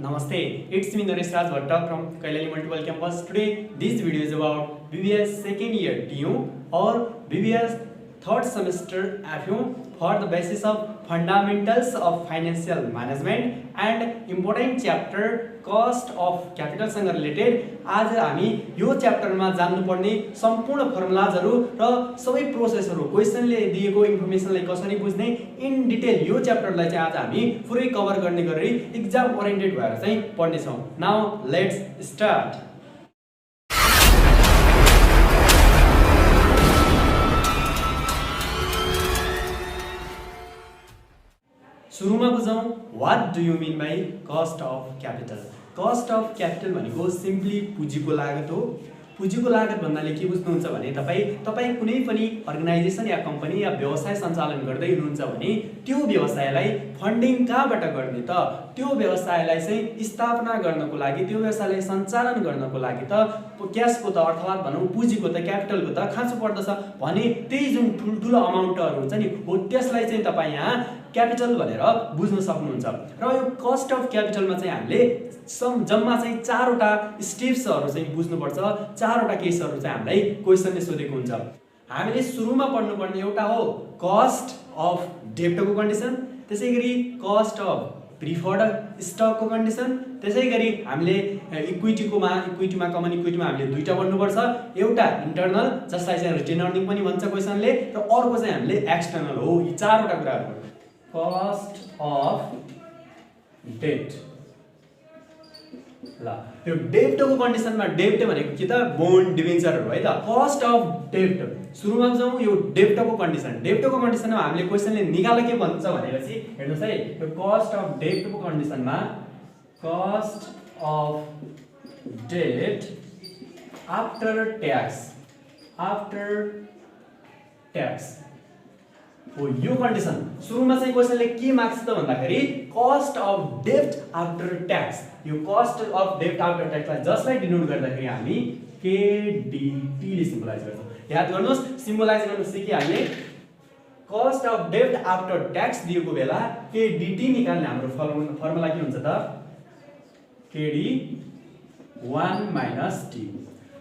Namaste, it's me Naresh Raj Bhatta from Kailali Multiple Campus. Today, this video is about BBS second year TU or BBS third semester FU for the basis of fundamentals of financial management and important chapter cost of capital सँग related आज हामी यो च्याप्टरमा जान्नुपर्ने सम्पूर्ण फर्मुलाजहरु र सबै प्रोसेसहरु क्वेशनले दिएको इन्फर्मेसनलाई कसरी बुझ्ने इन डिटेल यो च्याप्टरलाई चाहिँ आज हामी पुरै कभर गर्ने गरी एक्जाम ओरिएन्टेड भएर चाहिँ पढ्ने छौं। Now let's start. सुरुमा बुझौं what do you mean by cost of capital. Cost of capital भनेको सिम्पली पुँजीको लागत हो। पुँजीको लागत भन्नाले के बुझ्नुहुन्छ भने तपाई कुनै पनि अर्गनाइजेसन या कम्पनी या व्यवसाय सञ्चालन गर्दै हुनुहुन्छ भने त्यो व्यवसायलाई फन्डिङ कहाँबाट गर्ने त त्यो व्यवसायलाई चाहिँ स्थापना गर्नको लागि त्यो व्यवसायलाई सञ्चालन गर्नको लागि त क्याशको त अर्थात् भनौं पुँजीको त क्यापिटलको त खाँचो पर्दछ भने त्यही जुन ठुलठुलो अमाउन्टहरु हुन्छ नि हो त्यसलाई चाहिँ तपाई यहाँ क्यापिटल भनेर बुझ्न सक्नुहुन्छ। र यो कस्ट अफ क्यापिटलमा चाहिँ हामीले जम्मा चाहिँ चारवटा स्टेप्सहरु चाहिँ बुझ्नुपर्छ। चारवटा केसहरु चाहिँ हामीलाई क्वेशनले सोधेको हुन्छ। हामीले सुरुमा पढ्नुपर्ने एउटा हो कस्ट अफ डेब्टको कन्डिसन, त्यसैगरी कस्ट अफ प्रिफर्ड स्टकको कन्डिसन, त्यसैगरी हामीले इक्विटीमा कमन इक्विटीमा हामीले दुईटा पढ्नुपर्छ। एउटा इन्टरनल जसलाई चाहिँ रिटेन अर्निङ पनि भन्छ क्वेशनले, र अर्को चाहिँ हामीले एक्सटर्नल हो। यी चारवटा कुराहरु कस्ट अफ डेब्ट। ल यो डेब्टको कन्डिसनमा डेब्ट भनेको के त बोन्ड डिबेन्चरहरु है त। कस्ट अफ डेब्ट सुरुमा जाउँ यो डेब्टको कन्डिसन। डेब्टको कन्डिसनमा हामीले क्वेशनले निकाले के भन्छ भनेपछि हेर्नुस् है यो कस्ट अफ डेब्टको कन्डिसनमा कस्ट अफ डेब्ट आफ्टर ट्याक्स हो यो कन्डिसन। सुरुमा चाहिँ क्वेशनले के माग्छ त भन्दाखेरि कस्ट अफ डेब्ट आफ्टर ट्याक्स। यो कस्ट अफ डेब्ट आफ्टर ट्याक्सलाई जसलाई डिनोट गर्दाखेरि हामी केडीटी ले सिम्बलाइज गर्छौं। याद गर्नुस् सिम्बलाइज गर्न सिकिहाल्ने। कस्ट अफ डेब्ट आफ्टर ट्याक्स दिएको बेला केडीटी निकाल्ने हाम्रो फर्मुला के हुन्छ त केडी 1 माइनस टी।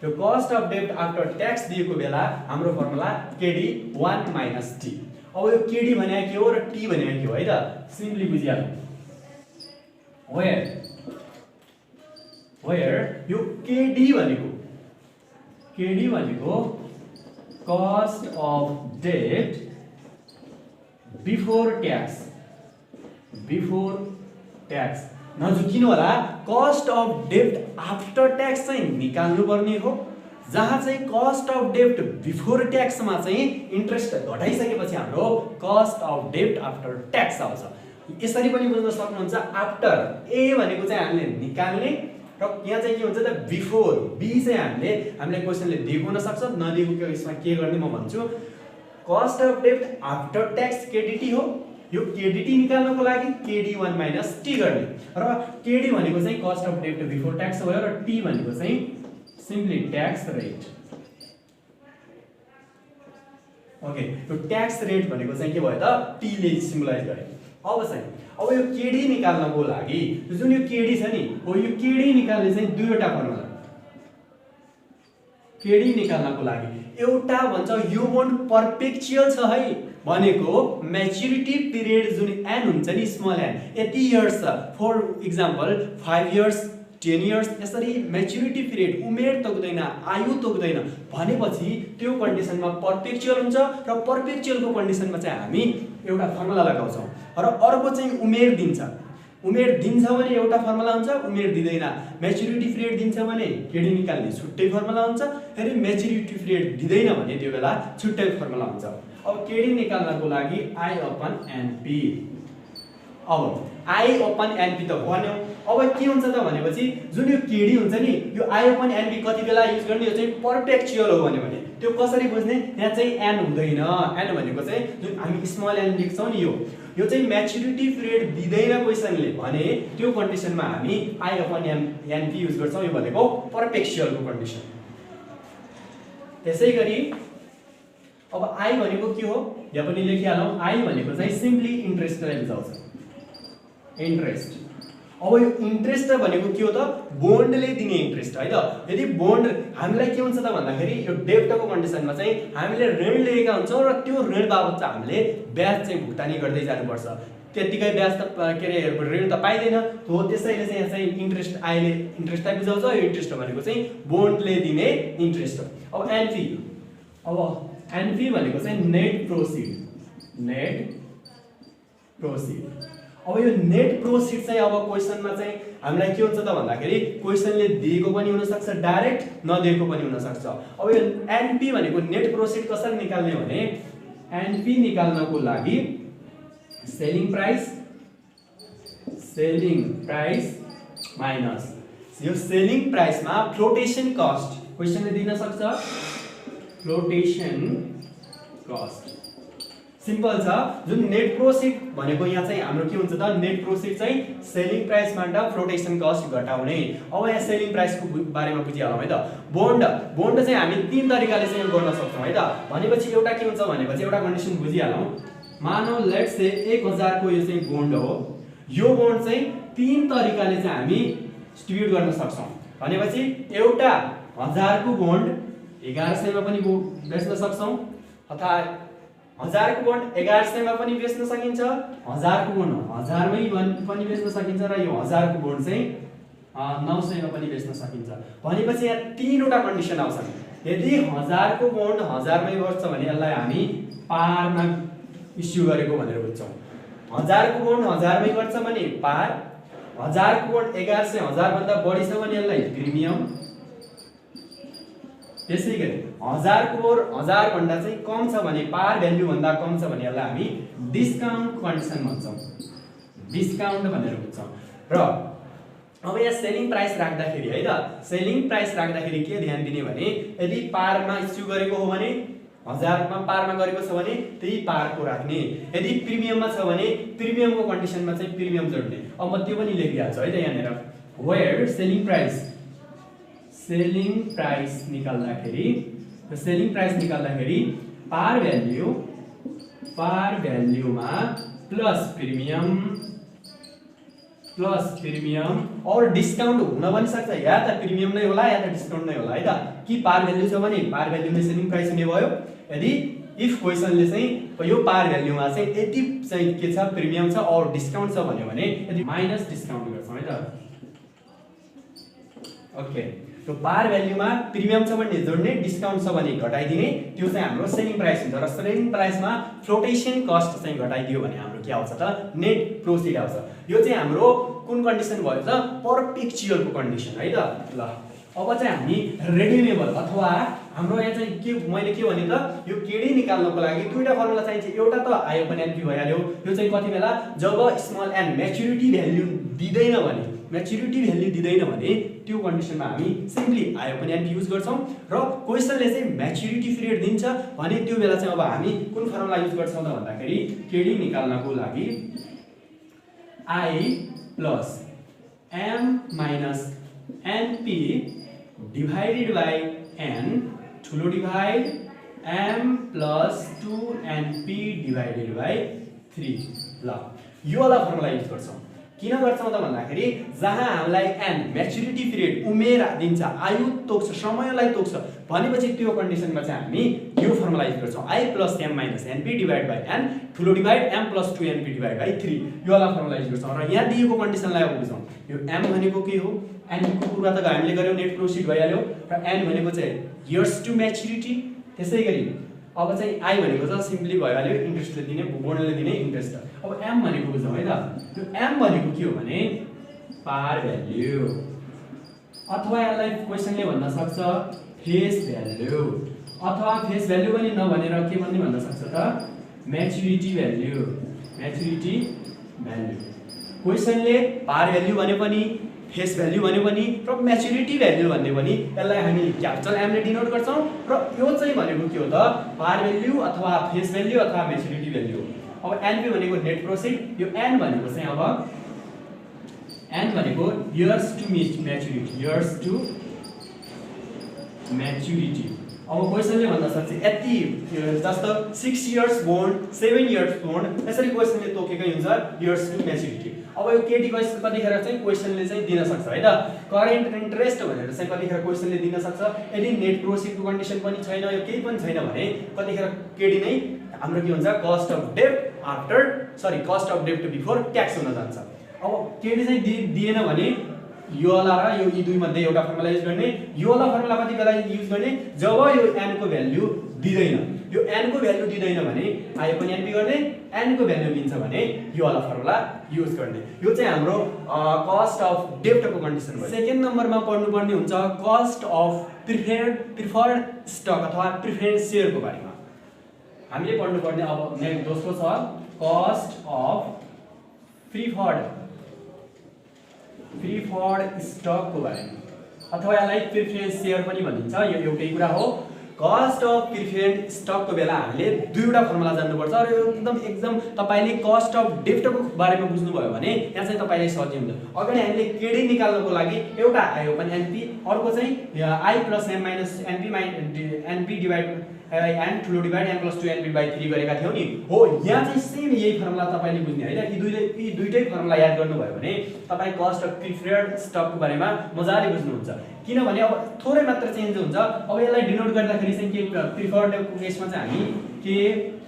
यो कस्ट अफ डेब्ट आफ्टर ट्याक्स दिएको बेला हाम्रो फर्मुला केडी 1 माइनस टी। अब यो केडी भने के हो र टी भने के हो है त सिम्पली बुझिहाल्नु। वेयर यो केडी भनेको कस्ट अफ डेब्ट बिफोर ट्याक्स नजुकिनु होला। कस्ट अफ डेब्ट आफ्टर ट्याक्स चाहिँ निकाल्नु पर्ने हो। जहाँ चाहिँ कस्ट अफ डेब्ट बिफोर ट्याक्समा चाहिँ इन्ट्रेस्ट घटाइसकेपछि हाम्रो कस्ट अफ डेब्ट आफ्टर ट्याक्स आउँछ। यसरी पनि बुझ्न सक्नुहुन्छ। आफ्टर ए भनेको चाहिँ हामीले निकाल्ने र यहाँ चाहिँ के हुन्छ त बिफोर बी चाहिँ हामीले क्वेशनले दिएको हुन सक्छ नदिएको यसमा के गर्ने म भन्छु। कस्ट अफ डेब्ट आफ्टर ट्याक्स केडीटी हो। यो केडीटी निकाल्नको लागि केडी 1 माइनस टी गर्ने र केडी भनेको चाहिँ कस्ट अफ डेब्ट बिफोर ट्याक्स भयो र टी भनेको चाहिँ सिम्पली ट्याक्स रेट। ओके यो ट्याक्स रेट भनेको चाहिँ के भयो त टी ले सिम्बलाइज गरे। अब यो केडी निकाल्नको लागि जुन यो केडी छ नि हो यो केडी निकाल्ने चाहिँ दुईवटा फर्मुला। केडी निकाल्नको लागि एउटा भन्छ यो बोन्ड परपेचुअल छ है भनेको म्याच्युरिटी पिरियड जुन एन हुन्छ नि स्मल एन यति इयर्स छ। फर एक्जाम्पल 5 इयर्स 10 इयर्स यसरी म्याच्युरिटी पिरियड उमेर तोक्दैन आयु तोक्दैन भनेपछि त्यो कन्डिसनमा परपेचुअल हुन्छ र परपेचुअलको कन्डिसनमा चाहिँ हामी एउटा फर्मुला लगाउँछौं र अर्को चाहिँ उमेर दिन्छ। उमेर दिन्छ भने एउटा फर्मुला हुन्छ, उमेर दिदैन म्याच्युरिटी पिरियड दिन्छ भने केडी निकाल्ने छुट्टै फर्मुला हुन्छ, फेरि म्याच्युरिटी पिरियड दिदैन भने त्यो बेला छुट्टै फर्मुला हुन्छ। अब केडी निकाल्नको लागि I अपन NP। अब I अपन NP त भन्यौ। अब के हुन्छ त भनेपछि जुन यो केडी हुन्छ नि यो I अपन NP कति बेला युज गर्ने यो चाहिँ परपेचुअल हो भने त्यो कसरी बुझ्ने यहाँ चाहिँ n हुँदैन। n भनेको चाहिँ जुन हामी स्मल n लेख्छौं नि यो चाहिँ म्याच्युरिटी पिरियड दिदैन क्वेशनले भने त्यो कन्डिसनमा हामी I अपन NP युज गर्छौं। यो भनेको परपेचुअलको कन्डिसन। त्यसैगरी अब I भनेको के हो यहाँ पनि लेखिहालौं। I भनेको चाहिँ सिम्पली इन्ट्रेस्टलाई बुझाउँछ। इन्ट्रेस्ट अब यो इन्ट्रेस्ट भनेको के हो त, बोन्डले दिने इन्ट्रेस्ट है त। यदि बोन्ड हामीलाई के हुन्छ त भन्दाखेरि यो डेब्टको कन्डिसनमा चाहिँ हामीले ऋण लिएका हुन्छौँ र त्यो ऋण बाबत चाहिँ हामीले ब्याज चाहिँ भुक्तानी गर्दै जानुपर्छ। त्यतिकै ब्याज त के अरे ऋण त पाइँदैन हो, त्यसैले चाहिँ यहाँ चाहिँ इन्ट्रेस्ट अहिले इन्ट्रेस्टलाई बुझाउँछ। यो इन्ट्रेस्ट भनेको चाहिँ बोन्डले दिने इन्ट्रेस्ट हो। अब एनपी, अब एनपी भनेको चाहिँ नेट प्रोसिड, नेट प्रोसिड। अब यो नेट प्रोसिड चाहिँ अब क्वेसनमा चाहिँ हामीलाई के हुन्छ त भन्दाखेरि क्वेसनले दिएको पनि हुन सक्छ, डाइरेक्ट नदिएको पनि हुन सक्छ। अब यो एनपी भनेको नेट प्रोसिड कसरी निकाल्ने भने एनपी निकाल्नको लागि सेलिङ प्राइस माइनस यो सेलिङ प्राइसमा फ्लोटेसन कस्ट, क्वेसनले दिन सक्छ फ्लोटेसन कस्ट। सिम्पल छ। जुन नेट प्रोसिड भनेको यहाँ चाहिँ हाम्रो के हुन्छ त, नेट प्रोसिड चाहिँ सेलिङ प्राइसबाट फ्लोटेसन कस्ट घटाउने। अब यहाँ सेलिङ प्राइसको बारेमा बुझिहालौँ है त। बोन्ड चाहिँ हामी 3 तरिकाले चाहिँ गर्न सक्छौँ है त। भनेपछि एउटा के हुन्छ भनेपछि एउटा कन्डिसन बुझिहालौँ। मानौ लेट्स से 1000 को यो चाहिँ बोन्ड हो, यो बोन्ड चाहिँ 3 तरिकाले चाहिँ हामी डिस्ट्रिब्युट गर्न सक्छौँ। भनेपछि एउटा 1000 को बोन्ड 1100 मा पनि बेच्न सक्छौँ, अथवा 1000 को बोन्ड 1100 मा पनि बेच्न सकिन्छ, 1000 को बोन्ड 1000 मै पनि बेच्न सकिन्छ, र यो 1000 को बोन्ड चाहिँ 900 मा पनि बेच्न सकिन्छ। भनेपछि यहाँ 3 वटा कन्डिसन आउँछन्। यदि 1000 को बोन्ड 1000 मै गर्छ भने यसलाई हामी पारमा इस्यु गरेको भनेर बुझ्छौँ। 1000 को बोन्ड 1000 मै गर्छ भने पार, 1000 को बोन्ड 1100 1000 भन्दा बढी छ भने यसलाई प्रिमियम, त्यसैगरी 1000 को बोन्ड 1000 भन्दा चाहिँ कम छ भने पार भ्याल्यु भन्दा कम छ भने यसलाई हामी डिस्काउन्ट कन्डिसन भन्छौँ, डिस्काउन्ट भनेर बुझ्छौँ। र अब यहाँ सेलिङ प्राइस राख्दाखेरि है त, सेलिङ प्राइस राख्दाखेरि के ध्यान दिने भने यदि पारमा इस्यु गरेको हो भने 1000 मा पारमा गरेको छ भने त्यही पारको राख्ने, यदि प्रिमियममा छ भने प्रिमियमको कन्डिसनमा चाहिँ प्रिमियम जोड्ने। अब म त्यो पनि लेखिहाल्छु है त यहाँनिर। वेयर सेलिङ प्राइस निकाल्दाखेरि पार भ्याल्युमा प्लस प्रिमियम और डिस्काउन्ट हुन पनि सक्छ, या त प्रिमियम नै होला या त डिस्काउन्ट नै होला है त। कि पार भ्याल्यु छ भने पार भ्याल्यु नै सेलिङ प्राइस हुने भयो। यदि इफ क्वेसनले चाहिँ यो पार भ्याल्युमा चाहिँ यति चाहिँ के छ प्रिमियम छ और डिस्काउन्ट छ भन्यो भने यदि माइनस डिस्काउन्ट गर्छौँ है त। ओके, त्यो पार भ्याल्युमा प्रिमियम छ भने जोड्ने, डिस्काउन्ट छ भने घटाइदिने, त्यो चाहिँ हाम्रो सेलिङ प्राइस हुन्छ। र सेलिङ प्राइसमा फ्लोटेसन कस्ट चाहिँ घटाइदियो भने हाम्रो के आउँछ त, नेट प्रोसिड आउँछ। यो चाहिँ हाम्रो कुन कन्डिसन भयो त, परपेक्चुअलको कन्डिसन है त। ल अब चाहिँ हामी रिडिमेबल अथवा हाम्रो यहाँ चाहिँ के मैले के भने त, यो केडी निकाल्नको लागि दुईटा फर्मुला चाहिन्छ। एउटा त आयो पनि एनपी भइहाल्यो, यो चाहिँ कति बेला जब स्मल एन म्याच्युरिटी भ्याल्यु दिँदैन भने त्यो कन्डिसनमा हामी सिम्पली आयो पनि एनपी युज गर्छौँ। र क्वेसनले चाहिँ म्याच्युरिटी पिरियड दिन्छ भने त्यो बेला चाहिँ अब हामी कुन फर्मुला युज गर्छौँ त भन्दाखेरि केडी निकाल्नको लागि I plus M minus NP divided by N ठुलो divide M plus 2np divided by 3। ल यो वाला फर्मुला युज गर्छौँ। किन गर्छौँ त भन्दाखेरि जहाँ हामीलाई एन म्याच्युरिटी पिरियड उमेर दिन्छ, आयु तोक्छ, समयलाई तोक्छ भनेपछि त्यो कन्डिसनमा चाहिँ हामी यो फर्मुला युज गर्छौँ। I plus M minus NP divide by N ठुलो divide M plus 2np divide by 3 यो वाला फर्मुला युज गर्छौँ। र यहाँ दिएको कन्डिसनलाई अब बुझौँ। यो एम भनेको के हो, एनको कुरा त हामीले गर्यौँ, नेट प्रोसिड भइहाल्यो। र एन भनेको चाहिँ इयर्स टु म्याच्युरिटी, त्यसै गरी अब चाहिँ आई भनेको चाहिँ सिम्पली भइहाल्यो इन्ट्रेस्टले दिने, बोन्डले दिने इन्ट्रेस्ट। अब एम भनेको बुझौँ है त। त्यो एम भनेको के हो भने पार भ्याल्यु, अथवा यसलाई क्वेसनले भन्न सक्छ फेस भ्याल्यु, अथवा फेस भ्याल्यु पनि नभनेर के भन्न सक्छ त म्याच्युरिटी भ्याल्यु। क्वेसनले पार भ्याल्यु भने पनि फेस भ्याल्यु भने पनि र म्याच्युरिटी भ्याल्यु भन्ने पनि यसलाई हामी क्यापिटल एम ले डिनोट गर्छौँ। र यो चाहिँ भनेको के हो त पार भ्याल्यु अथवा फेस भ्याल्यु अथवा म्याच्युरिटी भ्याल्यु। अब एनपी भनेको नेट प्रोसिड, यो एन भनेको चाहिँ अब एन भनेको इयर्स टु म्याच्युरिटी अब क्वेसनले भन्न सक्छ यति जस्तो 6 इयर्स बोन्ड 7 इयर्स बोन्ड यसरी क्वेसनले तोकेकै हुन्छ इयर्स टु म्याच्युरिटी। अब यो केटी कतिखेर चाहिँ क्वेसनले चाहिँ दिन सक्छ हैन करेन्ट इन्ट्रेस्ट भनेर चाहिँ कतिखेर क्वेसनले दिन सक्छ। यदि नेट प्रोसिडको कन्डिसन पनि छैन यो केही पनि छैन भने कतिखेर केटी नै हाम्रो के हुन्छ कस्ट अफ डेब्ट आफ्टर कस्ट अफ डेब्ट बिफोर ट्याक्स हुन जान्छ। अब केटी चाहिँ दिएन भने यो वाला र यो यी दुई मध्ये एउटा फर्मुला युज गर्ने। यो वाला फर्मुला कति बेला युज गर्ने जब यो n को भ्यालु दिदैन। यो n को भ्यालु दिदैन भने आयो पनि np गर्ने n को भ्यालु दिन्छ भने यो वाला फर्मुला युज गर्ने। यो चाहिँ हाम्रो कस्ट अफ डेब्टको कन्डिसन भयो। सेकेन्ड नम्बरमा पढ्नु पर्ने हुन्छ कस्ट अफ प्रिफर्ड स्टक अथवा प्रिफरेन्स शेयरको बारेमा हामीले पढ्नु पर्ने। अब दोस्रो छ कस्ट अफ प्रिफर्ड स्टकको बारेमा अथवा यसलाई प्रिफरेन्स शेयर पनि भनिन्छ। यो एउटै कुरा हो। कस्ट अफ प्रिफरेन्स स्टकको बेला हामीले दुईवटा फर्मुला जान्नुपर्छ र यो एकदम तपाईले कस्ट अफ डेब्टको बारेमा बुझ्नुभयो भने यहाँ चाहिँ तपाईलाई सजिलो हुन्छ। अगाडि हामीले केडी निकाल्नको लागि एउटा आयो पनि एनपी अर्को चाहिँ I plus M minus NP divide n ठुलो डिभाइड n + 2np/3 गरेका थियौ नि हो। यहाँ चाहिँ सेम यही फर्मुला तपाईले बुझ्ने हैन। यी दुईटै फर्मुला याद गर्नुभयो भने तपाई कस्ट अफ प्रिफर्ड स्टकको बारेमा मजाले बुझ्नुहुन्छ। किनभने अब थोरै मात्र चेन्ज हुन्छ। अब यसलाई डिनोट गर्दाखेरि चाहिँ के प्रिफर्डको केसमा चाहिँ हामी के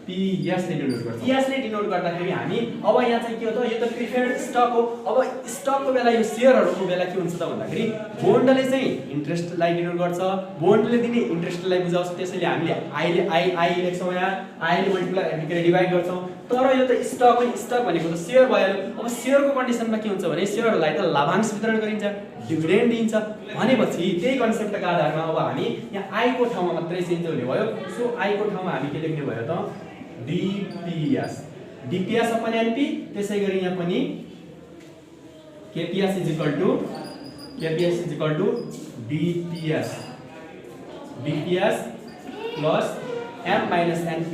PS ले डिनोट गर्छौं। PS ले डिनोट गर्दाखेरि हामी अब यहाँ चाहिँ के हो त यो त प्रिफर्ड स्टक हो। अब स्टकको बेला यो शेयरहरुको बेला के हुन्छ त भन्दाखेरि बोन्डले चाहिँ इन्ट्रेस्टलाई डिनोट गर्छ। बोन्डले दिने इन्ट्रेस्टलाई बुझाउँछ। त्यसैले हामीले आई लेख्छौं यहाँ आई ले मल्टिप्लाई गरेर डिभाइड गर्छौं। तर यो त स्टक हो। स्टक भनेको त शेयर भयो। अब शेयरको कन्डिसनमा के हुन्छ भने शेयरहरुलाई त लाभांश वितरण गरिन्छ डिभिडेन्ड दिन्छ भनेपछि त्यही कन्सेप्टका आधारमा अब हामी यहाँ आई को ठाउँमा मात्रै चेन्ज हुने भयो। सो आई को ठाउँमा हामी के लेख्ने भयो त DPS अपन NP। त्यसैगरी यहाँ पनि KPS = DPS plus M minus NP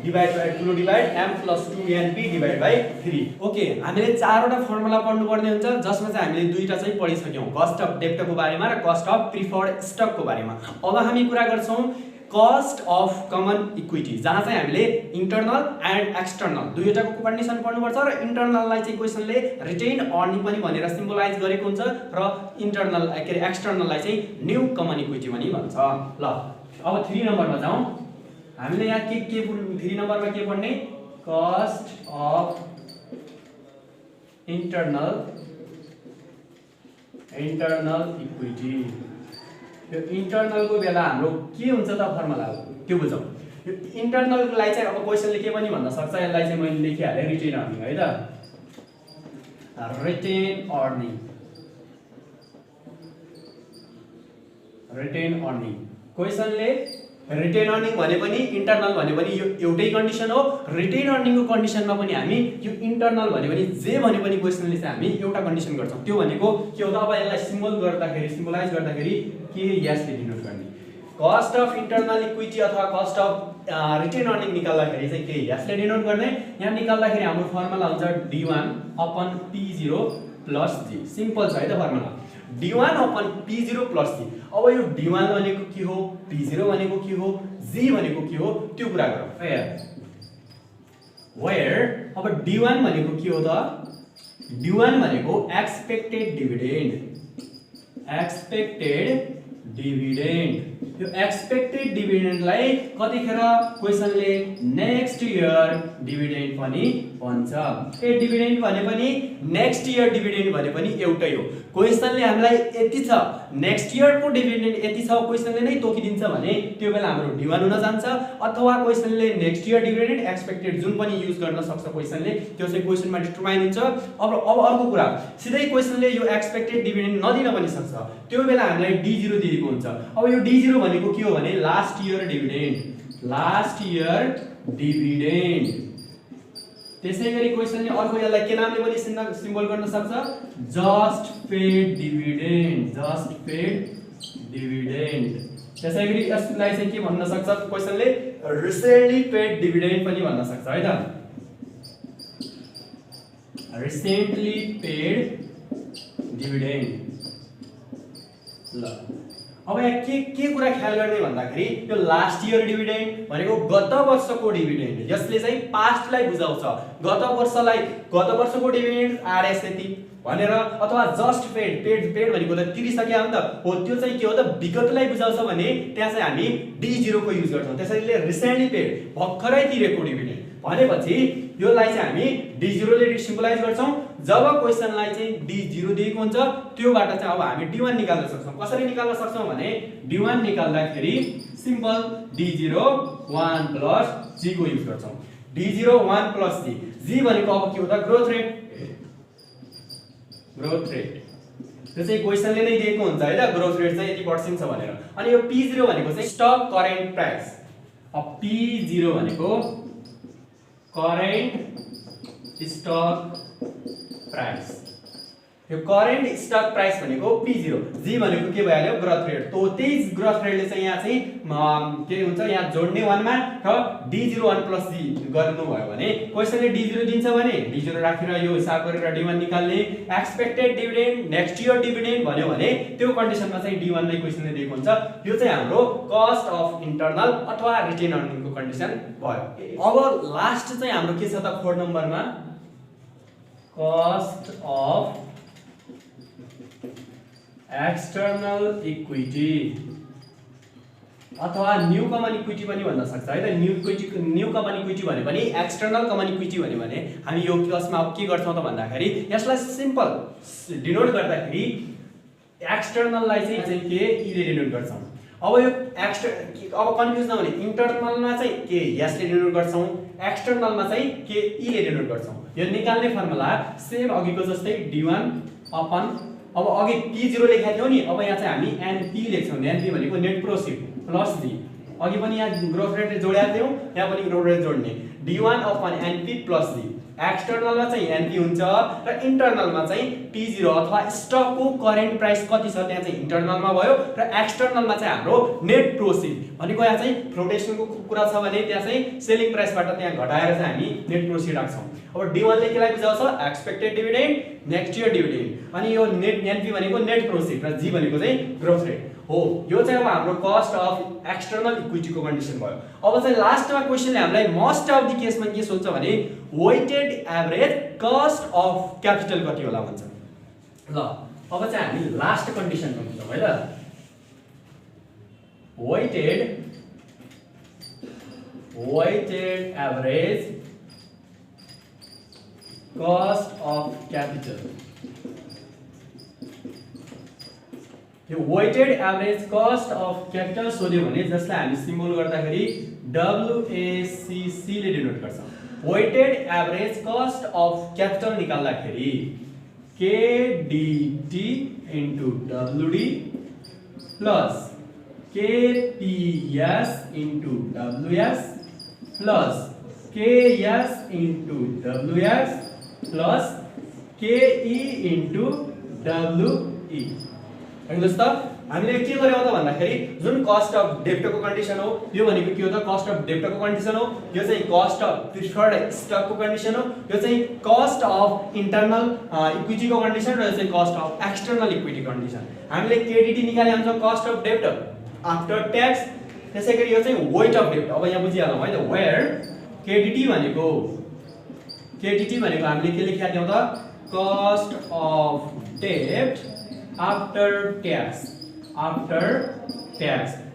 divide by ठुलो divide M plus 2np/3। Okay हामीले चारवटा फर्मुला पढ्नु पर्ने हुन्छ जसमा चाहिँ हामीले दुईटा चाहिँ पढिसक्यौं कस्ट अफ डेब्टको बारेमा र कस्ट अफ प्रिफर्ड स्टकको बारेमा। अब हामी कुरा गर्छौं कस्ट अफ कमन इक्विटी जहाँ चाहिँ हामीले इन्टरनल एन्ड एक्सटर्नल दुईटाको कन्डिसन पढ्नुपर्छ र इन्टरनललाई चाहिँ क्वेशनले रिटेन अर्निङ पनि भनेर सिम्बलाइज गरेको हुन्छ र इन्टरनल एक्सटर्नललाई चाहिँ न्यू कमन इक्विटी पनि भन्छ। ल अब 3 नम्बरमा जाउँ। हामीले यहाँ के 3 नम्बरमा के पढ्ने कस्ट अफ इन्टरनल इक्विटी। यो इन्टरनलको बेला हाम्रो के हुन्छ त फर्मुला त्यो बुझौँ। यो इन्टरनललाई चाहिँ अब क्वेशनले के पनि भन्न सक्छ। यसलाई चाहिँ मैले लेखिहालेँ रिटेन अर्निङ है त रिटेन अर्निङ क्वेशनले रिटेन अर्निङ भने पनि इन्टरनल भने पनि यो एउटै कन्डिसन हो। रिटेन अर्निङको कन्डिसनमा पनि हामी यो इन्टरनल भने पनि जे भने पनि क्वेशनले चाहिँ हामी एउटा कन्डिसन गर्छौं। त्यो भनेको के हो त अब यसलाई सिम्बलाइज गर्दाखेरि के यसले डिनोट गर्ने कस्ट अफ इन्टरनल इक्विटी अथवा कस्ट अफ रिटेन अर्निङ निकाल्दाखेरि चाहिँ के यसले डिनोट गर्ने। यहाँ निकाल्दाखेरि हाम्रो फर्मुला हुन्छ D1 upon P0 plus G। Simple छ है त formula D1 upon P0 plus G। अब यो D1 भनेको के हो P0 भनेको के हो G भनेको के हो त्यो कुरा गरौँ। वेयर अब D1 भनेको के हो त D1 भनेको एक्सपेक्टेड डिभिडेन्ड। यो एक्सपेक्टेड डिभिडेन्डलाई कतिखेर क्वेशनले नेक्स्ट इयर डिभिडेन्ड पनि भन्छ। ए डिभिडेन्ड भने पनि नेक्स्ट इयर डिभिडेन्ड भने पनि एउटै हो। क्वेशनले हामीलाई यति छ नेक्स्ट इयरको डिभिडेन्ड यति छ क्वेशनले नै तोकिदिन्छ भने त्यो बेला हाम्रो D1 हुन जान्छ। अथवा क्वेशनले नेक्स्ट इयर डिभिडेन्ड एक्सपेक्टेड जुन पनि युज गर्न सक्छ क्वेशनले त्यो चाहिँ क्वेशनमा डिटरमाइन हुन्छ। अब अर्को कुरा सिधै क्वेशनले यो एक्सपेक्टेड डिभिडेन्ड नदिन पनि सक्छ। त्यो बेला हामीलाई D0 दिएको हुन्छ। अब यो D0 भनेको के हो भने लास्ट इयर डिभिडेन्ड। त्यसैगरी क्वेशनले अर्को यसलाई के नामले पनि सिम्बल गर्न सक्छ जस्ट पेड डिभिडेन्ड। त्यसैगरी यसलाई चाहिँ के भन्न सक्छ क्वेशनले रिसेन्टली पेड डिभिडेन्ड पनि भन्न सक्छ है त रिसेन्टली पेड डिभिडेन्ड। ल अब यहाँ के कुरा ख्याल गर्ने भन्दाखेरि यो लास्ट इयर डिभिडेन्ड भनेको गत वर्षको डिभिडेन्ड, यसले चाहिँ पास्टलाई बुझाउँछ। गत वर्षको डिभिडेन्ड आरएस यति भनेर, अथवा जस्ट पेड भनेको त तिरिसक्यो नि त हो, त्यो चाहिँ के हो त विगतलाई बुझाउँछ भने त्यहाँ चाहिँ हामी D0 को युज गर्छौँ। त्यसैले रिसेन्टली पेड भर्खरै तिरेको डिभिडेन्ड भनेपछि योलाई चाहिँ हामी D0 ले सिम्बलाइज गर्छौँ। जब क्वेशनलाई चाहिँ D0 दिएको हुन्छ त्योबाट चाहिँ अब हामी D1 निकाल्न सक्छौँ। कसरी निकाल्न सक्छौँ भने D1 निकाल्दाखेरि सिम्पल D0 1 प्लस G को युज गर्छौँ। D0 1 प्लस G भनेको अब के हो त ग्रोथ रेट त्यो चाहिँ क्वेशनले नै दिएको हुन्छ है त, ग्रोथ रेट चाहिँ यति % छ भनेर। अनि यो P0 भनेको चाहिँ स्टक करेन्ट प्राइस। अब P0 भनेको करेन्ट स्टक प्राइस, यो करेन्ट स्टक प्राइस भनेको P0, G भनेको के भइहाल्यो ग्रोथ रेट। तो त्यही ग्रोथ रेटले चाहिँ यहाँ चाहिँ के हुन्छ यहाँ जोड्ने 1 मा र D0 1 प्लस G गर्नु भयो भने क्वेशनले D0 दिन्छ भने D0 राखेर यो हिसाब गरेर D1 निकाल्ने। Expected dividend next year dividend भन्यो भने त्यो कन्डिसनमा चाहिँ D1 नै क्वेशनले दिएको हुन्छ। यो चाहिँ हाम्रो कस्ट अफ इन्टरनल अथवा रिटेन अर्निङको कन्डिसन भयो। अब लास्ट चाहिँ हाम्रो के छ त 4 नम्बरमा कस्ट अफ एक्सटर्नल इक्विटी अथवा न्यू कमन इक्विटी पनि भन्न सक्छ है त। न्यू कमन इक्विटी भने पनि एक्सटर्नल कमन इक्विटी भन्यो भने हामी यो क्लासमा अब के गर्छौं त भन्दाखेरि यसलाई सिम्पल डिनोट गर्दाखेरि एक्सटर्नललाई चाहिँ के ई ले डिनोट गर्छौं। अब यो अब कन्फ्युज नहुने, इन्टरनलमा चाहिँ के यसले डिनोट गर्छौं, एक्सटर्नलमा चाहिँ के ई ले डिनोट गर्छौं। यो निकाल्ने फर्मुला सेम अघिको जस्तै D1 अपन अब अघि P0 लेखेको थियो नि, अब यहाँ चाहिँ हामी NP लेख्छौं। NP भनेको नेट प्रोफिट प्लस D, अघि पनि यहाँ ग्रोथ रेटले जोडेका थियौ, यहाँ पनि ग्रोथ रेट जोड्ने D1 upon NP plus D। एक्सटर्नलमा चाहिँ NP हुन्छ र इन्टरनलमा चाहिँ P0 अथवा स्टकको करेन्ट प्राइस कति छ त्यहाँ चाहिँ इन्टरनलमा भयो र एक्सटर्नलमा चाहिँ हाम्रो नेट प्रोफिट भनेको यहाँ चाहिँ फ्लोटेसनको कुरा छ भने त्यहाँ चाहिँ सेलिङ प्राइसबाट त्यहाँ घटाएर चाहिँ हामी नेट प्रोफिट राख्छौं। अब D1 ले केलाई बुझाउँछ expected dividend next year dividend, अनि यो नेट NP भनेको नेट प्रोफिट र G भनेको चाहिँ ग्रोथ रेट हो। यो चाहिँ अब हाम्रो कस्ट अफ एक्सटर्नल इक्विटीको कन्डिसन भयो। अब चाहिँ लास्टमा क्वेशनले हामीलाई मोस्ट अफ द केसमा के सोध्छ भने weighted average cost of capital कति होला भन्छ। ल अब चाहिँ हामी लास्ट कन्डिसनमा बुझ्छौं है ल। Weighted average cost of capital, यो weighted average cost of capital सोध्यो भने जसलाई हामी सिम्बल गर्दाखेरि WACC ले डिनोट गर्छौं। Weighted average cost of capital निकाल्दाखेरि KDT into WD plus KPS into WS plus KS into WS plus KE into WE। हेर्नुस् त हामीले के गर्यौ त भन्दाखेरि जुन कस्ट अफ डेब्टको कन्डिसन हो यो भनेको के हो त कस्ट अफ डेब्टको कन्डिसन हो, यो चाहिँ कस्ट अफ प्रिफर्ड स्टकको कन्डिसन हो, यो चाहिँ कस्ट अफ इन्टरनल इक्विटीको कन्डिसन र यो चाहिँ cost of external equity condition. हामीले KDT निकाले हुन्छ कस्ट अफ डेब्ट आफ्टर ट्याक्स, त्यसैगरी यो चाहिँ वेट अफ डेब्ट। अब यहाँ बुझिहालौँ है त, वेयर KDT भनेको हामीले के लेखेका थियौं त कस्ट अफ डेब्ट आफ्टर ट्याक्स।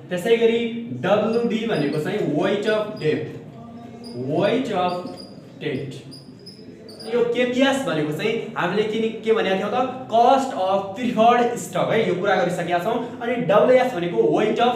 त्यसैगरी WD भनेको चाहिँ वेट अफ डेब्ट। यो KPS भनेको चाहिँ हामीले के भनेका थियौं त कस्ट अफ प्रिफर्ड स्टक है, यो कुरा गरिसकेका छौं। अनि WS भनेको weight of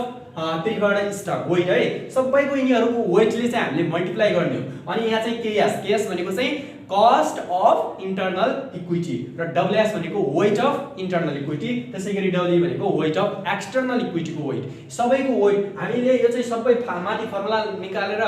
preferred stock weight है, सबैको यिनीहरुको वेटले चाहिँ हामीले मल्टिप्लाई गर्ने हो। अनि यहाँ चाहिँ KS भनेको चाहिँ कस्ट अफ इन्टरनल इक्विटी र WS भनेको वेट अफ इन्टरनल इक्विटी, त्यसैगरी WE भनेको वेट अफ एक्सटर्नल इक्विटीको वेट। सबैको वेट हामीले यो चाहिँ सबै माथि फर्मुला निकालेर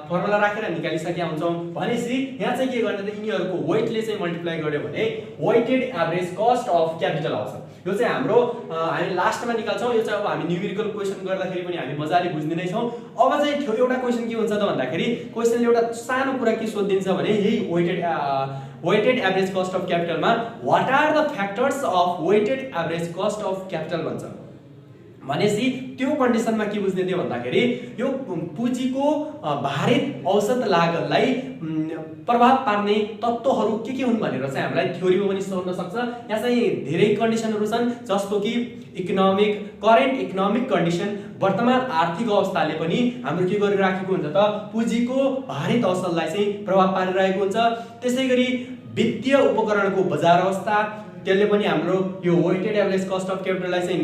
फर्मुला राखेर निकालिसकेका हुन्छौं भनेपछि यहाँ चाहिँ के गर्ने त यिनीहरुको वेटले चाहिँ मल्टिप्लाई गर्यो भने weighted average cost of capital आउँछ। यो चाहिँ हाम्रो हामी लास्टमा निकाल्छौं। यो चाहिँ अब हामी न्यूमेरिकल क्वेशन गर्दाखेरि पनि हामी मजाले बुझ्ने नै छौं। अब चाहिँ एउटा क्वेशन के हुन्छ त भन्दाखेरि क्वेशनले एउटा सानो कुरा के सोधिदिन्छ भने यही वेटेड एभरेज कस्ट अफ क्यापिटलमा what are the factors of weighted average cost of capital भन्छ। भनेपछि त्यो कन्डिसनमा के बुझ्ने थियो भन्दाखेरि यो पुँजीको भारित औसत लागतलाई प्रभाव पार्ने तत्त्वहरू के हुन् भनेर चाहिँ हामीलाई थ्योरीमा पनि सोध्न सक्छ। यहाँ चाहिँ धेरै कन्डिसनहरू छन्, जस्तो कि करेन्ट इकोनोमिक कन्डिसन, वर्तमान आर्थिक अवस्थाले पनि हाम्रो के गरिराखेको हुन्छ त पुँजीको भारित औसतलाई चाहिँ प्रभाव पारिरहेको हुन्छ। त्यसैगरी वित्तीय उपकरणको बजार अवस्था, त्यसले पनि हाम्रो यो वेटेड एभरेज कस्ट अफ क्यापिटललाई चाहिँ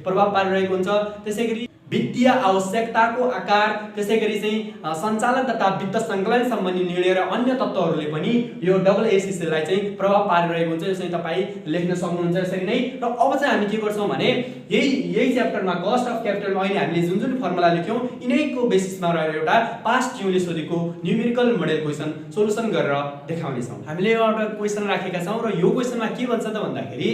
प्रभाव पारिरहेको हुन्छ। त्यसैगरी वित्तीय आवश्यकताको आकार, त्यसैगरी चाहिँ सञ्चालन तथा वित्त सङ्कलन सम्बन्धी निर्णय र अन्य तत्त्वहरूले पनि यो AACC लाई चाहिँ प्रभाव पारिरहेको हुन्छ। यो चाहिँ तपाईँ लेख्न सक्नुहुन्छ यसरी नै। र अब चाहिँ हामी के गर्छौँ भने यही च्याप्टरमा कस्ट अफ क्यापिटलमा अहिले हामीले जुन फर्मुला लेख्यौँ यिनैको बेसिसमा रहेर एउटा पास्ट ट्युले सोधेको न्युमेरिकल मोडेल क्वेसन सोलुसन गरेर देखाउनेछौँ। हामीले एउटा क्वेसन राखेका छौँ र यो क्वेसनमा के भन्छ त भन्दाखेरि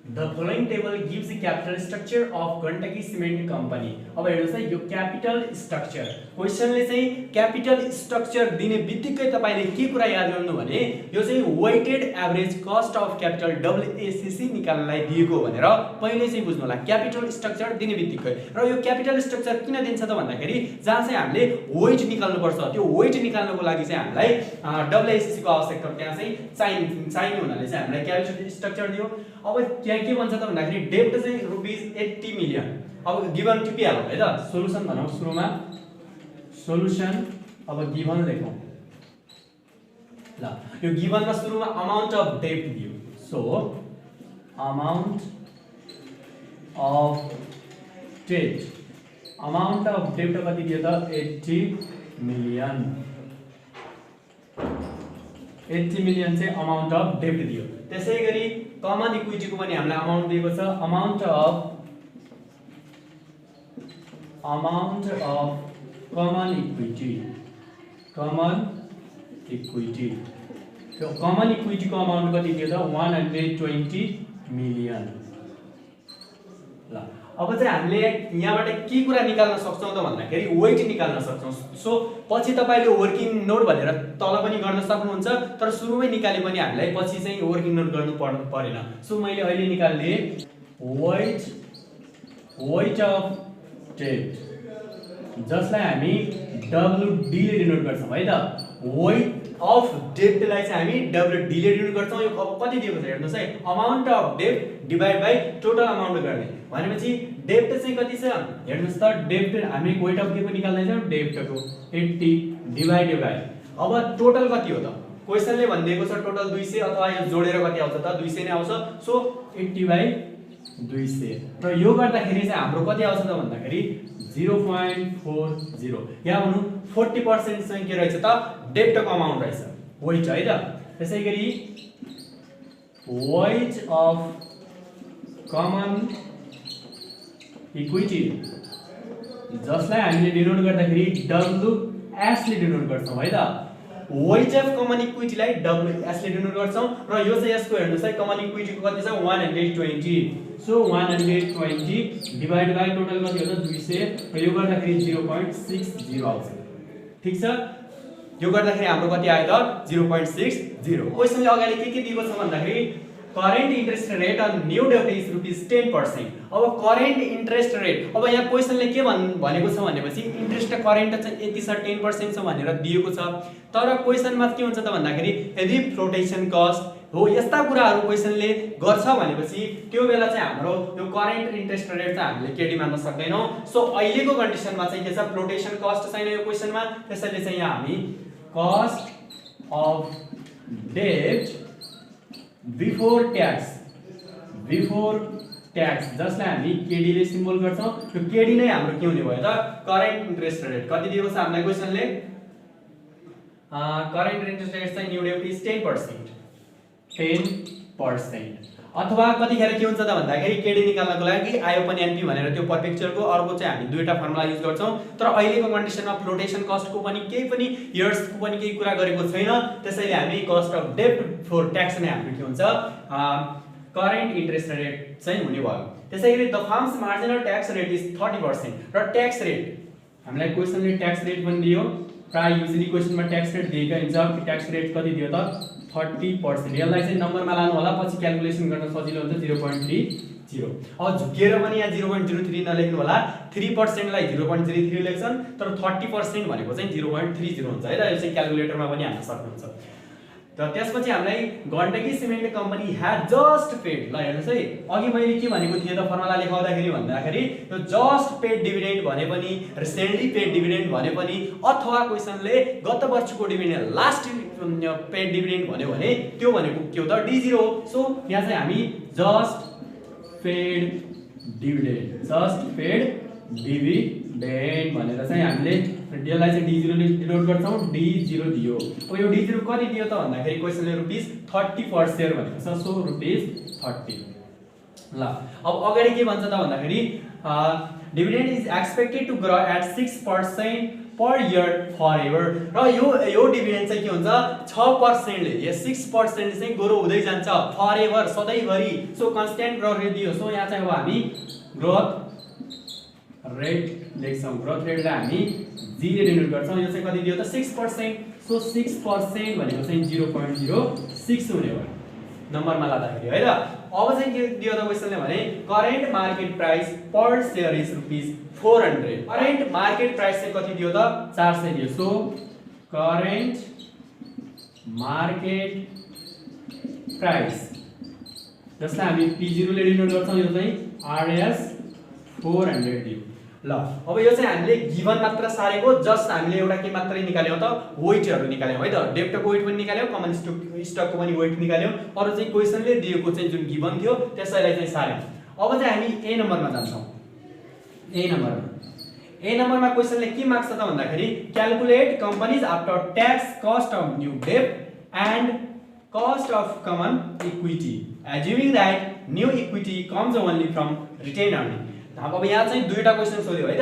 The following table gives the capital structure of Kentucky Cement Company. अब हेर्नुस् है, यो क्यापिटल स्ट्रक्चर क्वेसनले चाहिँ क्यापिटल स्ट्रक्चर दिने बित्तिकै तपाईले के कुरा याद गर्नु भने यो चाहिँ weighted average cost of capital AACC निकाल्नलाई दिएको भनेर पहिले चाहिँ बुझ्नु होला। क्यापिटल स्ट्रक्चर दिने बित्तिकै र यो क्यापिटल स्ट्रक्चर किन दिन्छ त भन्दाखेरि जहाँ चाहिँ हामीले वेट निकाल्नु पर्छ, त्यो वेट निकाल्नको लागि चाहिँ हामीलाई AACC को आवश्यकता त्यहाँ चाहिँ चाहिने हुनाले चाहिँ हामीलाई क्यापिटल स्ट्रक्चर दियो। अब के भन्छ त भन्दाखेरि डेब्ट चाहिँ ₹80 मिलियन। अब गिवन टिपिहालौँ है त, सोलुसन भनौँ सुरुमा, सोलुसन अब गिवन लेखौँ ल। यो गिवनमा सुरुमा अमाउन्ट अफ डेब्ट दियो, सो अमाउन्ट अफ डेब्ट कति दियो त 80 मिलियन। 80 मिलियन चाहिँ अमाउन्ट अफ डेब्ट दियो। त्यसैगरी कमन इक्विटीको पनि हामीलाई अमाउन्ट दिएको छ, अमाउन्ट अफ कमन इक्विटी। त्यो कमन इक्विटीको अमाउन्ट कति दियो त 120 मिलियन। ल अब चाहिँ हामीले यहाँबाट के कुरा निकाल्न सक्छौँ त भन्दाखेरि वेट निकाल्न सक्छौँ। सो पछि तपाईले वर्किङ नोट भनेर तल पनि गर्न सक्नुहुन्छ, तर सुरुमै निकाले पनि हामीलाई पछि चाहिँ वर्किङ नोट गर्नु परेन। सो मैले अहिले निकाल्दिए वेट अफ डेब्ट, जसलाई हामी WD ले डिनोट गर्छौँ है त। वेट अफ डेब्टलाई चाहिँ हामी WD ले डिनोट गर्छौँ। यो अब कति दिएको छ हेर्नुहोस् है, अमाउन्ट अफ डेब्ट डिभाइड बाइ टोटल अमाउन्ट गर्ने भनेपछि डेब्ट चाहिँ कति छ हेर्नुहोस् त। डेब्ट हामी वेट अफ के को निकाल्दैछौँ, डेब्टको 80 डिभाइडेड बाइ अब टोटल कति हो त क्वेसनले भनिदिएको छ टोटल 200, अथवा यो जोडेर कति आउँछ त 200 नै आउँछ। सो 80/200 र यो गर्दाखेरि चाहिँ हाम्रो कति आउँछ त भन्दाखेरि 0.40 या भनौँ 40% चाहिँ के रहेछ त डेब्टको अमाउन्ट रहेछ, वेट है त। त्यसैगरी वेट अफ कमन इक्विटी, जसलाई हामीले डिनोट गर्दाखेरि WS ले डिनोट गर्छौँ है त। वेट अफ कमन इक्विटीलाई WS ले डिनोट गर्छौँ र यो चाहिँ यसको हेर्नुहोस् है, कमन इक्विटीको कति छ 120। सो 120 डिभाइड बाइ टोटल कति हो त 200 र यो गर्दाखेरि 0.60 आउँछ। ठीक छ, यो गर्दाखेरि हाम्रो कति आयो त 0.60। क्वेसनले अगाडि के दिएको छ भन्दाखेरि current interest rate on new डेब्ट इज ₹10%। अब करेन्ट इन्ट्रेस्ट रेट, अब यहाँ क्वेसनले के भनेको छ भनेपछि इन्ट्रेस्ट र करेन्ट चाहिँ यति छ 10% छ भनेर दिएको छ। तर क्वेसनमा के हुन्छ त भन्दाखेरि यदि फ्लोटेसन कस्ट हो यस्ता कुराहरू क्वेसनले गर्छ भनेपछि त्यो बेला चाहिँ हाम्रो यो करेन्ट इन्ट्रेस्ट रेट चाहिँ हामीले केडी मान्न सक्दैनौँ। सो अहिलेको कन्डिसनमा चाहिँ के छ, फ्लोटेसन कस्ट छैन यो क्वेसनमा, त्यसैले चाहिँ यहाँ हामी कस्ट अफ डेब्ट बिफोर ट्याक्स जसलाई हामी केडी ले सिम्बल गर्छौँ, यो केडी नै हाम्रो के हुने भयो त करेन्ट इन्ट्रेस्ट रेट। कति दिएको छ हामीलाई क्वेसनले, करेन्ट इन्ट्रेस्ट रेट चाहिँ न्यू डेब्ट इज 10%। अथवा कतिखेर के हुन्छ त भन्दाखेरि केडी निकाल्नको लागि आयो पनि एनपी भनेर त्यो पर्फेक्चरको अर्को चाहिँ हामी दुईटा फर्मुला युज गर्छौँ। तर अहिलेको कन्डिसनमा फ्लोटेसन कस्टको पनि केही पनि इयर्सको पनि केही कुरा गरेको छैन, त्यसैले हामी कस्ट अफ डेब्ट फर ट्याक्स नै हाम्रो के हुन्छ करेन्ट इन्ट्रेस्ट रेट चाहिँ हुने भयो। त्यसैगरी the firms marginal tax rate is 30% र ट्याक्स रेट हामीलाई क्वेसनले ट्याक्स रेट पनि दियो, प्राय युजुअली क्वेसनमा ट्याक्स रेट दिएका हुन्छ। ट्याक्स रेट कति दियो त 30%। यसलाई चाहिँ नम्बरमा लानु होला, पछि क्याल्कुलेसन गर्न सजिलो हुन्छ 0.30। 0। अब झुकेर पनि यहाँ 0.03 नलेख्नु होला, 3% लाई 0.03 लेख्छन्, तर 30% भनेको चाहिँ 0.30 हुन्छ है त। यो चाहिँ क्याल्कुलेटरमा पनि हाल्न सक्नुहुन्छ। र त्यसपछि हामीलाई Gandaki cement company had just paid, ल हेर्नुहोस् है, अघि मैले के भनेको थिएँ त फर्मुला लेखाउँदाखेरि भन्दाखेरि यो जस्ट पेड डिभिडेन्ड भने पनि रिसेन्टली पेड डिभिडेन्ड भने पनि अथवा क्वेसनले गत वर्षको डिभिडेन्ड लास्ट पेड डिभिडेन्ड भन्यो भने त्यो भनेको के हो त D0 हो। सो यहाँ चाहिँ हामी just paid dividend, just paid dividend भनेर चाहिँ हामीले यसलाई चाहिँ D0 ले डिनोट गर्छौं, D0 दियो। अब यो D0 कति दियो त भन्दाखेरि क्वेसनले ₹30 पर शेयर भनेको छ, सो ₹30। ल अब अगाडि के भन्छ त भन्दाखेरि dividend is expected to grow at 6% per year forever, र यो डिभिडेन्ड चाहिँ के हुन्छ 6% ले, यो 6% चाहिँ ग्रो हुँदै जान्छ फरएभर, सधैँभरि। सो कन्स्ट्यान्ट ग्रोथ रेट दियो। सो यहाँ चाहिँ अब हामी ग्रोथ रेट लेख्छौं, ग्रोथ रेटलाई हामी G ले डिनोट गर्छौं। यो चाहिँ कति दियो त 6%, सो 6% भनेको चाहिँ 0.06 हुने भयो नम्बरमा लादाखेरि है त। अब चाहिँ के दियो त क्वेसनले भने current market price per share is ₹400। Current market price चाहिँ कति दियो त 400 दियो। सो करेन्ट मार्केट प्राइस जसलाई हामी P0 ले डिनोट गर्छौं, यो चाहिँ RS 400 दियो। ल अब यो चाहिँ हामीले गिवन मात्र सारेको, जस्ट हामीले एउटा के मात्रै निकाल्यौ त वेटहरु निकाल्यौ है त, डेब्टको वेट पनि निकाल्यौ, कमन स्टकको पनि वेट निकाल्यौ, अरु चाहिँ क्वेसनले दिएको चाहिँ जुन गिवन थियो त्यसैलाई चाहिँ सार्यौ। अब चाहिँ हामी ए नम्बरमा जान्छौं। ए नम्बरमा क्वेसनले के माग्छ त भन्दाखेरि calculate company's after tax cost of new डेब्ट and cost of common equity assuming that new equity comes only from retain earning. अब यहाँ चाहिँ दुईटा क्वेशन सोध्यो है त,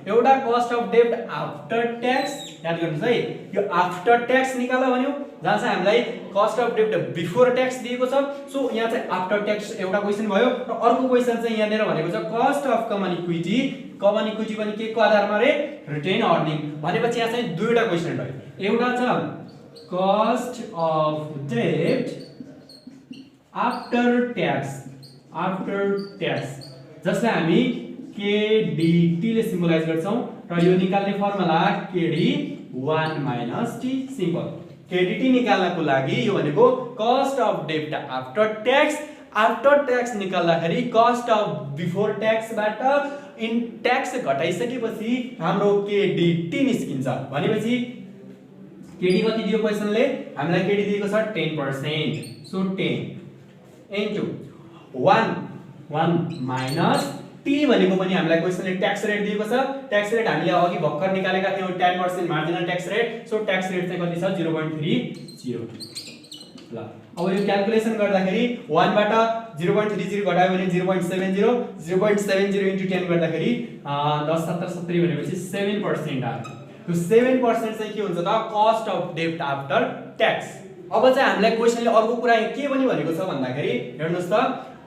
एउटा कस्ट अफ डेब्ट आफ्टर ट्याक्स, याद गर्नुस् है, यो आफ्टर ट्याक्स निकाल भन्यो, जहाँ चाहिँ हामीलाई कस्ट अफ डेब्ट बिफोर ट्याक्स दिएको छ। सो यहाँ चाहिँ आफ्टर ट्याक्स एउटा क्वेशन भयो, र अर्को क्वेशन चाहिँ यहाँनेर भनेको छ कस्ट अफ कमन इक्विटी पनि के को आधारमा रे रिटेन अर्निङ भनेपछि यहाँ चाहिँ दुईटा क्वेशन भयो। एउटा छ कस्ट अफ डेब्ट आफ्टर ट्याक्स जसलाई हामी KDT ले सिम्बलाइज गर्छौं, र यो निकाल्ने formula KD1 - T simple. KDT निकाल्नको लागि यो भनेको कस्ट अफ डेब्ट आफ्टर ट्याक्स निकाल्दाखेरि कस्ट अफ बिफोर ट्याक्स बाट इन ट्याक्स घटाइसकेपछि हाम्रो KDT निस्किन्छ भनेपछि KD कति दियो क्वेशनले हामीलाई KD दिएको छ 10%, सो 10 इन्टु 1 माइनस T भनेको पनि हामीलाई क्वेशनले ट्याक्स रेट दिएको छ। ट्याक्स रेट हामीले अघि भर्खर निकालेका थियौ 10% marginal tax rate, so tax rate चाहिँ कति छ 0.30। ल अब यो क्याल्कुलेसन गर्दाखेरि 1 बाट 0.30 घटायो भने 0.70 इन्टु 10 गर्दाखेरि 10 7 70 भनेपछि 7% आयो। यो 7% चाहिँ के हुन्छ त कस्ट अफ डेब्ट आफ्टर ट्याक्स। अब चाहिँ हामीलाई क्वेशनले अर्को कुरा के पनि भनेको छ भन्दाखेरि हेर्नुस् त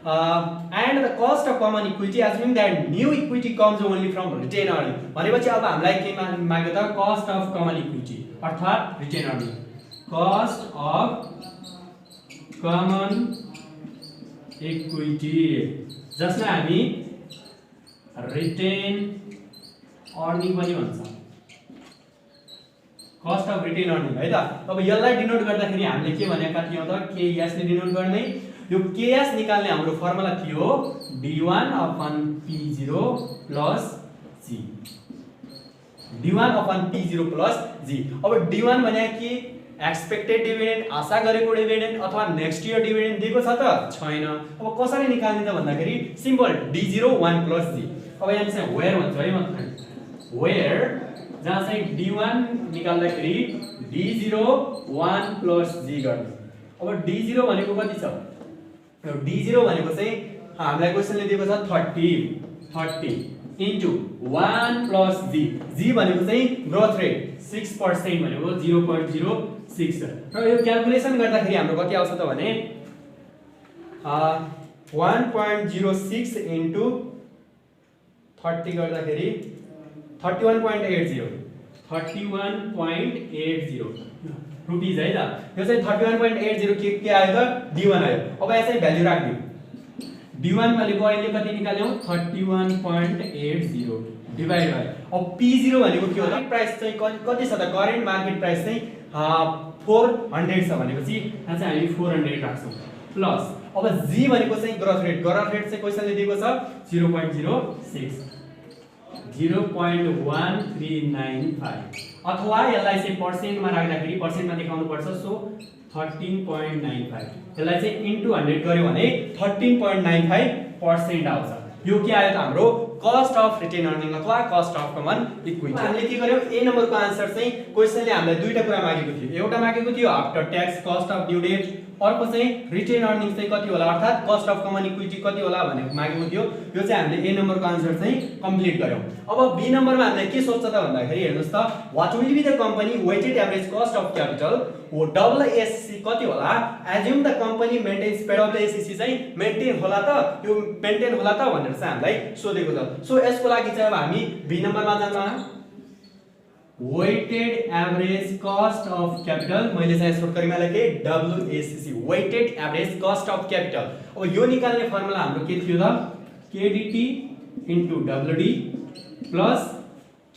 and the cost of common equity assuming that new equity comes only from retain earning भनेपछि अब हामीलाई के माग्यो त cost of common equity अर्थात retain earning, cost of common equity जसलाई हामी retain earning पनि भन्छ, cost of retain earning है त। अब यसलाई डिनोट गर्दाखेरि हामीले के भनेका थियौ त KS ले डिनोट गर्ने। यो KS निकाल्ने हाम्रो फर्मुला थियो D1/P0 + G, D1/P0 + G। अब D1 भने कि एक्सपेक्टेड डिभिडेन्ड, आशा गरेको डिभिडेन्ड अथवा नेक्स्ट इयर डिभिडेन्ड दिएको छ त छैन। अब कसरी निकाल्ने त भन्दाखेरि सिम्पल D0 1 + G। अब यहाँ चाहिँ वेयर भन्छ है, मतलब वेयर जहाँ चाहिँ D1 निकाल्दाखेरि D0 1 + G गर्ने। अब D0 भनेको कति छ, D0 भनेको चाहिँ हामीलाई क्वेशनले दिएको छ 30 इन्टु 1 + G, G भनेको चाहिँ ग्रोथ रेट 6% भनेको 0.06, र यो क्याल्कुलेसन गर्दाखेरि हाम्रो कति आउँछ त भने 1.06 इन्टु 30 गर्दाखेरि 31.80 रुपीज है त। यो चाहिँ 31.80 के आयो त D1 आयो। अब यहाँ चाहिँ भ्यालु राख्दियौ B1 भनेको अहिले कति निकाल्यौ 31.80 डिवाइड बाइ अब P0 भनेको के हो त प्राइस चाहिँ कति छ त करेन्ट मार्केट प्राइस चाहिँ 400 छ भनेपछि यहाँ चाहिँ हामी 400 राख्छौं प्लस अब G भनेको चाहिँ ग्रोथ रेट चाहिँ क्वेशनले दिएको छ 0.06 0.1395 अथवा यसलाई चाहिँ पर्सेन्टमा राख्दाखेरि पर्सेन्टमा देखाउनु पर्छ सो 13.95 यसलाई चाहिँ इन्टु 100 गर्यो भने 13.95% आउँछ यो के आयो त हाम्रो कस्ट अफ रिटेन अर्निङ अथवा कस्ट अफ कमन इक्विटी हामीले के गर्यौ ए नम्बरको आन्सर चाहिँ क्वेशनले हामीलाई दुईटा कुरा मागेको थियो एउटा मागेको थियो after tax cost of due debt अर्को चाहिँ रिटेन अर्निङ चाहिँ कति होला अर्थात कस्ट अफ कमन इक्विटी कति होला भनेर मागेको थियो यो चाहिँ हामीले ए नम्बरको आन्सर चाहिँ कम्प्लिट गर्यौ अब बी नम्बरमा हामीले के सोच्छ त भन्दाखेरि हेर्नुस् त what will be the company weighted average cost of capital ओ डब्ल्युएससी कति होला assume the company maintains WSC चाहिँ मेन्टेन होला त यो मेन्टेन होला त भनेर चाहिँ हामीलाई सोधेको छ सो यसको लागि चाहिँ अब हामी बी नम्बरमा जान्छौं weighted average cost of capital मैले चाहिँ सर्ट गरिमा लेखे WACC weighted average cost of capital अब यो निकाल्ने फर्मुला हाम्रो के थियो त KDT into WD plus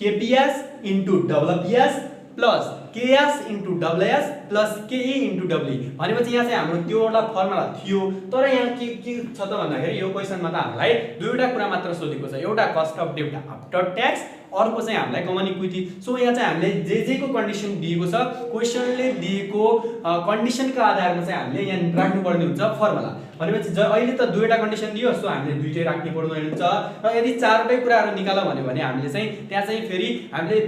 KPS into WPS plus KS into WS plus KE into WE भनेपछि यहाँ चाहिँ हाम्रो त्यो एउटा फर्मुला थियो तर यहाँ के छ त भन्दाखेरि यो क्वेशनमा त हामीलाई दुईटा कुरा मात्र सोधेको छ एउटा कस्ट अफ डेब्ट आफ्टर ट्याक्स अर्को चाहिँ हामीलाई कमन इक्विटी सो यहाँ चाहिँ हामीले जे को कन्डिसन दिएको छ क्वेशनले दिएको कन्डिसनका आधारमा चाहिँ हामीले यहाँ राख्नु पर्ने हुन्छ फर्मुला भनेपछि अहिले त दुईटा कन्डिसन दियो सो हामीले दुईटै राख्नु पर्ने हुन्छ र यदि चारवटै कुराहरु निकाल्न भन्यो भने हामीले चाहिँ त्यहाँ चाहिँ फेरि हामीले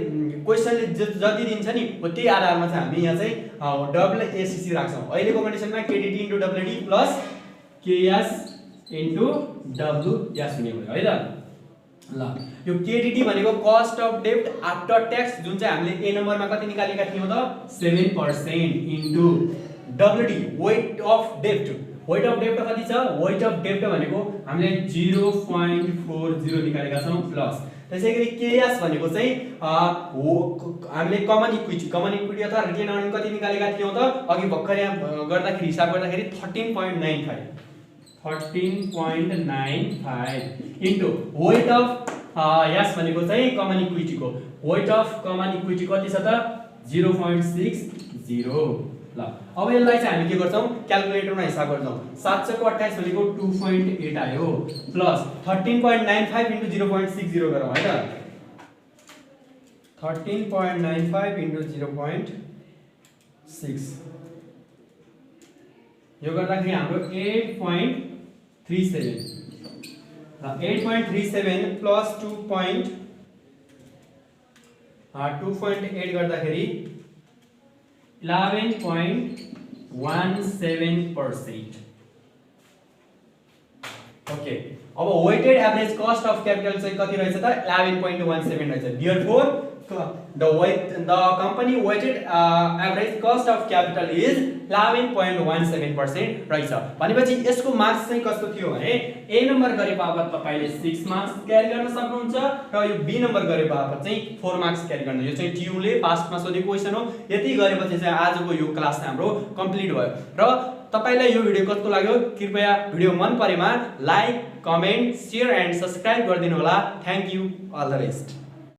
क्वेशनले जति दिन्छ नि त्यही आधारमा चाहिँ हामी यहाँ चाहिँ WACC राख्छौं अहिलेको कन्डिसनमा KDT * WD plus KS * WS हुने भयो है त ल यो KDT भनेको कस्ट अफ डेब्ट आफ्टर ट्याक्स जुन चाहिँ हामीले ए नम्बरमा कति निकालेका थियौ त 7% इन्टु WD वेट अफ डेब्ट कति छ वेट अफ डेब्ट भनेको हामीले 0.40 निकालेका छौं प्लस त्यसैगरी KS भनेको चाहिँ हामीले कमन इक्विटी अथवा रिटेन अर्निङ कति निकालेका थियौ त अघि भर्खर यहाँ गर्दाखेरि हिसाब गर्दाखेरि 13.95 इन्टु वेट अफ यस भनेको चाहिँ कमन इक्विटीको वेट अफ कमन इक्विटी कति छ त 0.60 ल अब यसलाई चाहिँ हामी के गर्छौं क्याल्कुलेटरमा हिसाब गर्छौं 700 को 28 भनेको 2.8 आयो प्लस 13.95 इन्टु 0.60 गरौँ है त 13.95 इन्टु 0.6 यो गर्दाखेरि हाम्रो 8.37 प्लस 2.8 गर्दाखेरि 11.17%. ओके अब weighted average cost of capital चाहिँ कति रहेछ त 11.17 रहेछ therefore the company weighted average cost of capital is 11.17% रहेछ भनेपछि यसको मार्क्स चाहिँ कस्तो थियो भने ए नम्बर गरे बापत तपाईले 6 मार्क्स क्यारी गर्न सक्नुहुन्छ र यो बी नम्बर गरे बापत चाहिँ 4 मार्क्स क्यारी गर्न यो चाहिँ ट्युले पास्टमा सोधेको क्वेशन हो यति गरेपछि चाहिँ आजको यो क्लास हाम्रो कम्प्लिट भयो र तपाईलाई यो भिडियो कस्तो लाग्यो कृपया भिडियो मन परेमा like comment share and subscribe गरिदिनु होला thank you all the best